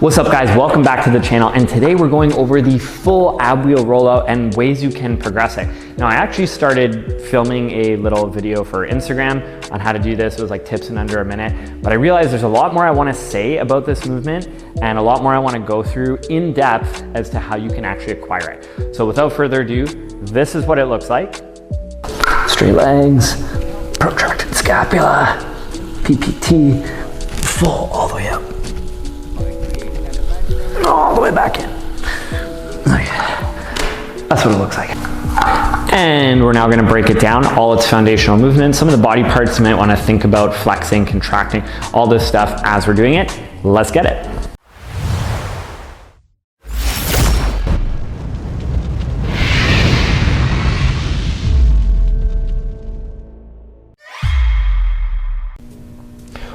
What's up guys, welcome back to the channel, and today we're going over the full ab wheel rollout and ways you can progress it. Now I actually started filming a little video for Instagram on how to do this. It was like tips in under a minute, but I realized there's a lot more I want to say about this movement and a lot more I want to go through in depth as to how you can actually acquire it. So without further ado, this is what it looks like. Straight legs, protracted scapula, PPT, full all the way up. All the way back in. That's what it looks like. And we're now going to break it down, all its foundational movements, some of the body parts you might want to think about, flexing, contracting, all this stuff as we're doing it. Let's get it.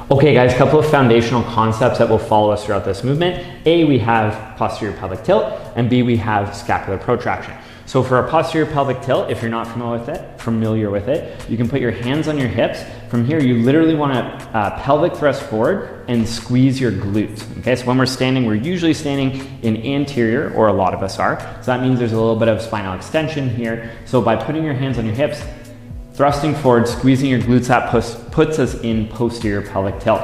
Okay guys, a couple of foundational concepts that will follow us throughout this movement. A, we have posterior pelvic tilt, and B, we have scapular protraction. So for a posterior pelvic tilt, if you're not familiar with it, you can put your hands on your hips. From here, you literally want to pelvic thrust forward and squeeze your glutes. Okay, so when we're standing, we're usually standing in anterior, or a lot of us are. So that means there's a little bit of spinal extension here. So by putting your hands on your hips, thrusting forward, squeezing your glutes, that puts us in posterior pelvic tilt.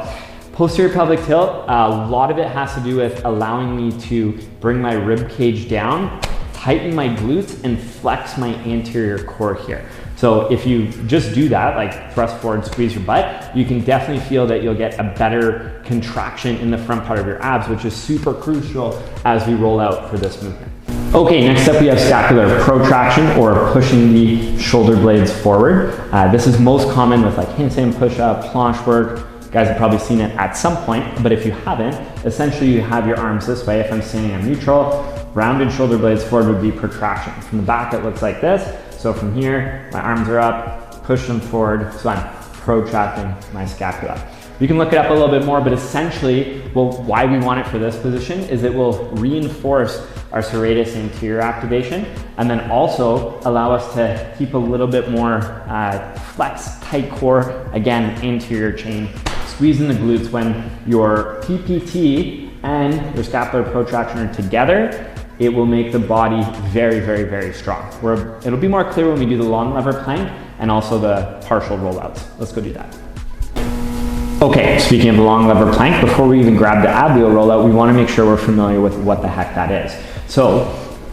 Posterior pelvic tilt, a lot of it has to do with allowing me to bring my rib cage down, tighten my glutes, and flex my anterior core here. So if you just do that, like thrust forward, squeeze your butt, you can definitely feel that you'll get a better contraction in the front part of your abs, which is super crucial as we roll out for this movement. Okay, next up we have scapular protraction, or pushing the shoulder blades forward. This is most common with like handstand push-up, planche work. You guys have probably seen it at some point, but if you haven't, essentially you have your arms this way. If I'm standing on neutral, rounded shoulder blades forward would be protraction. From the back it looks like this. So from here, my arms are up, push them forward, so I'm protracting my scapula. You can look it up a little bit more, but essentially, why we want it for this position is it will reinforce our serratus anterior activation, and then also allow us to keep a little bit more flex, tight core, again, anterior chain, squeezing the glutes. When your PPT and your scapular protraction are together, it will make the body very, very, very strong. It'll be more clear when we do the long lever plank and also the partial rollouts. Let's go do that. Okay, speaking of the long lever plank, before we even grab the ab wheel rollout, we want to make sure we're familiar with what the heck that is. So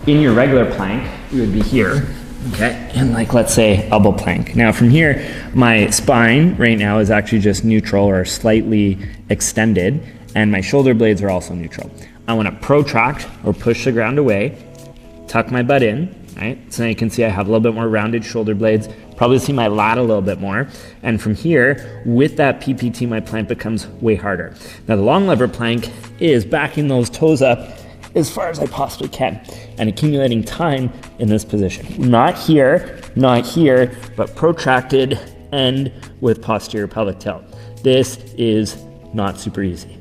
in your regular plank, you would be here, okay, and like let's say elbow plank. Now from here, my spine right now is actually just neutral or slightly extended, and my shoulder blades are also neutral. I want to protract or push the ground away, tuck my butt in, right? So now you can see I have a little bit more rounded shoulder blades, probably see my lat a little bit more. And from here, with that PPT, my plank becomes way harder. Now the long lever plank is backing those toes up as far as I possibly can and accumulating time in this position. Not here, but protracted and with posterior pelvic tilt. This is not super easy.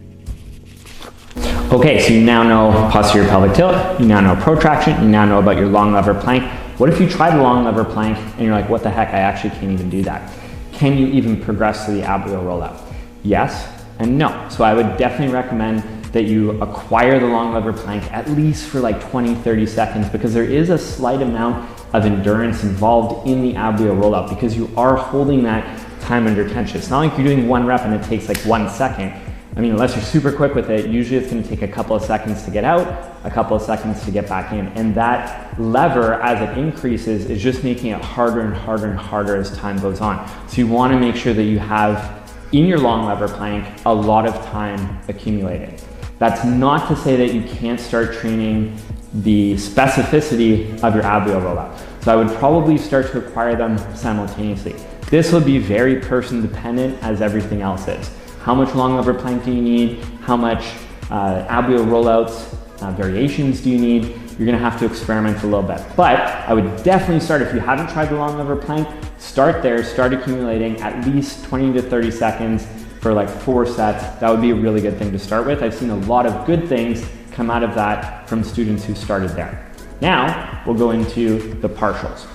Okay, so you now know posterior pelvic tilt, you now know protraction, you now know about your long lever plank. What if you try the long lever plank and you're like, what the heck, I actually can't even do that? Can you even progress to the ab wheel rollout? Yes and no. So I would definitely recommend that you acquire the long lever plank at least for like 20-30 seconds, because there is a slight amount of endurance involved in the ab wheel rollout because you are holding that time under tension. It's not like you're doing one rep and it takes like 1 second. I mean, unless you're super quick with it, usually it's going to take a couple of seconds to get out, a couple of seconds to get back in. And that lever, as it increases, is just making it harder and harder and harder as time goes on. So you want to make sure that you have in your long lever plank a lot of time accumulated. That's not to say that you can't start training the specificity of your ab wheel rollout. So I would probably start to acquire them simultaneously. This will be very person dependent, as everything else is. How much long lever plank do you need? How much ab wheel rollouts, variations do you need? You're gonna have to experiment a little bit. But I would definitely start, if you haven't tried the long lever plank, start there, start accumulating at least 20 to 30 seconds for like 4 sets. That would be a really good thing to start with. I've seen a lot of good things come out of that from students who started there. Now, we'll go into the partials.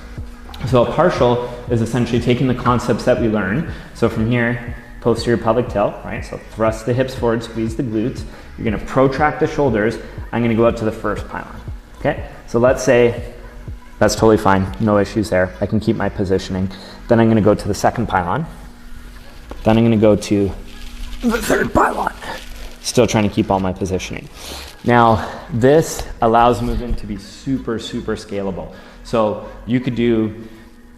So a partial is essentially taking the concepts that we learned. So from here, posterior pelvic tilt, right? So thrust the hips forward, squeeze the glutes. You're gonna protract the shoulders. I'm gonna go out to the first pylon, okay? So let's say, that's totally fine, no issues there. I can keep my positioning. Then I'm gonna go to the second pylon. Then I'm gonna go to the third pylon. Still trying to keep all my positioning. Now, this allows movement to be super, super scalable. So you could do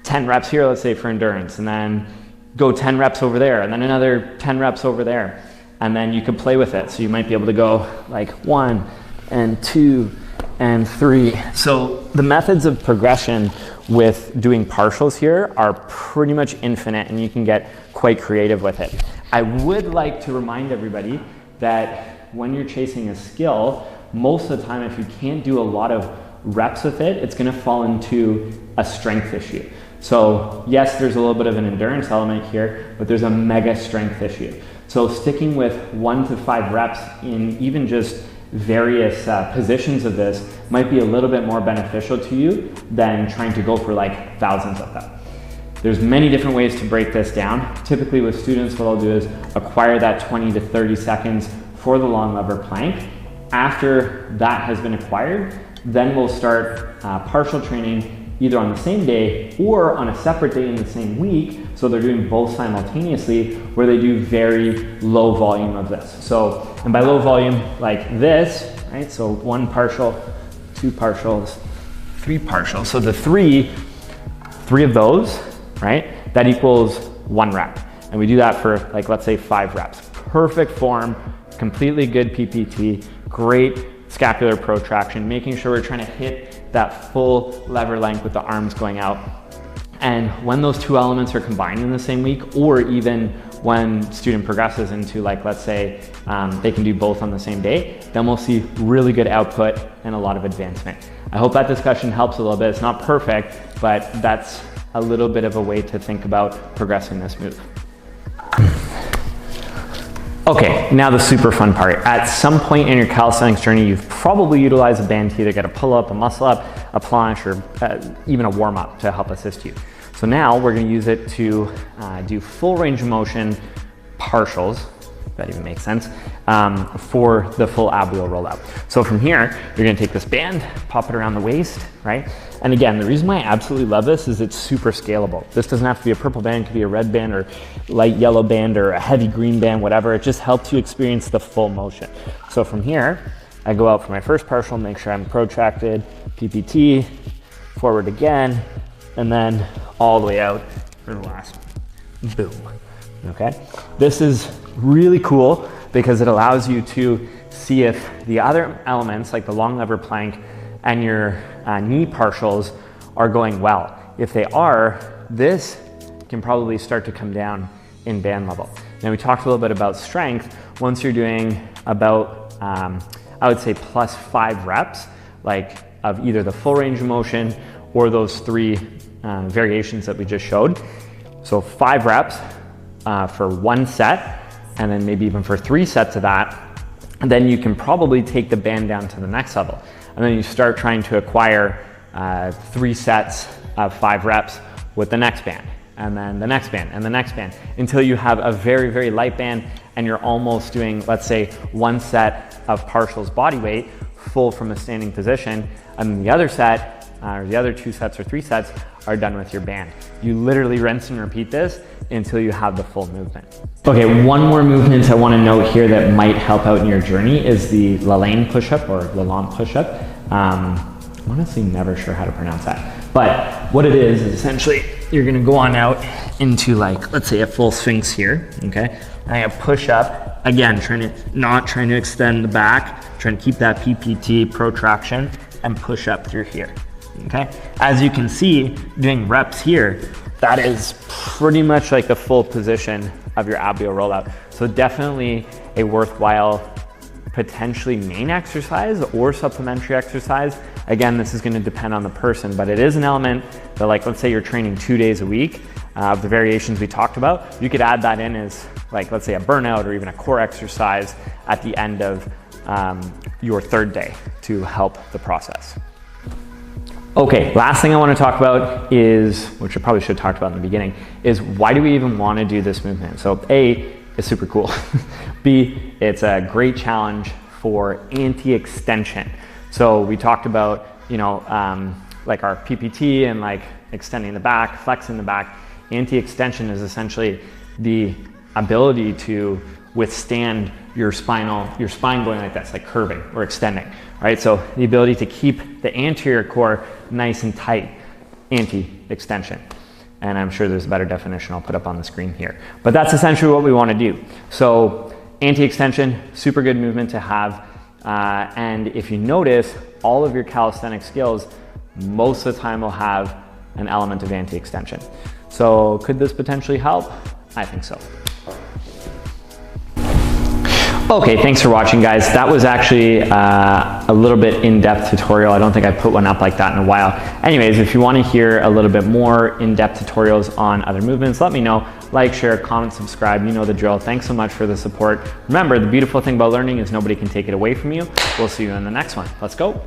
10 reps here, let's say for endurance, and then go 10 reps over there, and then another 10 reps over there. And then you could play with it. So you might be able to go like 1 and 2 and 3. So the methods of progression with doing partials here are pretty much infinite, and you can get quite creative with it. I would like to remind everybody that when you're chasing a skill, most of the time if you can't do a lot of reps with it, it's going to fall into a strength issue. So yes, there's a little bit of an endurance element here, but there's a mega strength issue. So sticking with 1 to 5 reps in even just various positions of this might be a little bit more beneficial to you than trying to go for like thousands of them. There's many different ways to break this down. Typically with students, what I'll do is acquire that 20 to 30 seconds for the long lever plank. After that has been acquired, then we'll start partial training either on the same day or on a separate day in the same week. So they're doing both simultaneously, where they do very low volume of this. So, and by low volume, like this, right? So 1 partial, 2 partials, 3 partials. So the three of those, right? That equals 1 rep. And we do that for like, let's say 5 reps. Perfect form, completely good PPT, great scapular protraction, making sure we're trying to hit that full lever length with the arms going out. And when those two elements are combined in the same week, or even when student progresses into like, let's say they can do both on the same day, then we'll see really good output and a lot of advancement. I hope that discussion helps a little bit. It's not perfect, but that's a little bit of a way to think about progressing this move. Okay, now the super fun part. At some point in your calisthenics journey, you've probably utilized a band to either get a pull-up, a muscle-up, a planche, or even a warm-up to help assist you. So now we're gonna use it to do full range of motion partials, if that even makes sense, for the full ab wheel rollout. So from here, you're gonna take this band, pop it around the waist, right? And again, the reason why I absolutely love this is it's super scalable. This doesn't have to be a purple band, it could be a red band or light yellow band or a heavy green band, whatever. It just helps you experience the full motion. So from here, I go out for my first partial, make sure I'm protracted, PPT, forward again, and then all the way out for the last one. Boom. Okay? This is really cool because it allows you to see if the other elements, like the long lever plank and your knee partials, are going well. If they are, this can probably start to come down in band level. Now we talked a little bit about strength. Once you're doing about, I would say +5 reps, like of either the full range of motion or those 3 variations that we just showed. So 5 reps for 1 set, and then maybe even for 3 sets of that. And then you can probably take the band down to the next level. And then you start trying to acquire 3 sets of 5 reps with the next band, and then the next band, and the next band, until you have a very, very light band and you're almost doing, let's say, 1 set of partials body weight, full from a standing position, and then the other set, or the other 2 sets or 3 sets are done with your band. You literally rinse and repeat this until you have the full movement. Okay, one more movement I want to note here that might help out in your journey is the Lalane push-up or Lalande push-up. I'm honestly never sure how to pronounce that. But what it is essentially you're going to go on out into, like, let's say a full sphinx here, okay? And I push up, again, not trying to extend the back, trying to keep that PPT protraction, and push up through here. Okay, as you can see, doing reps here, that is pretty much like the full position of your ab wheel rollout. So definitely a worthwhile, potentially main exercise or supplementary exercise. Again, this is going to depend on the person, but it is an element that, like, let's say you're training 2 days a week of the variations we talked about, you could add that in as, like, let's say a burnout or even a core exercise at the end of your 3rd day to help the process. Okay, last thing I want to talk about is, which I probably should have talked about in the beginning, is why do we even want to do this movement? So A, is super cool. B, it's a great challenge for anti-extension. So we talked about, you know, like our PPT and like extending the back, flexing the back. Anti-extension is essentially the ability to withstand your spine going like this, like curving or extending, right? So the ability to keep the anterior core nice and tight, anti-extension. And I'm sure there's a better definition I'll put up on the screen here. But that's essentially what we want to do. So anti-extension, super good movement to have. And if you notice, all of your calisthenic skills, most of the time will have an element of anti-extension. So could this potentially help? I think so. Okay, thanks for watching, guys. That was actually a little bit in-depth tutorial. I don't think I put one up like that in a while. Anyways, if you want to hear a little bit more in-depth tutorials on other movements, let me know. Like, share, comment, subscribe. You know the drill. Thanks so much for the support. Remember, the beautiful thing about learning is nobody can take it away from you. We'll see you in the next one. Let's go.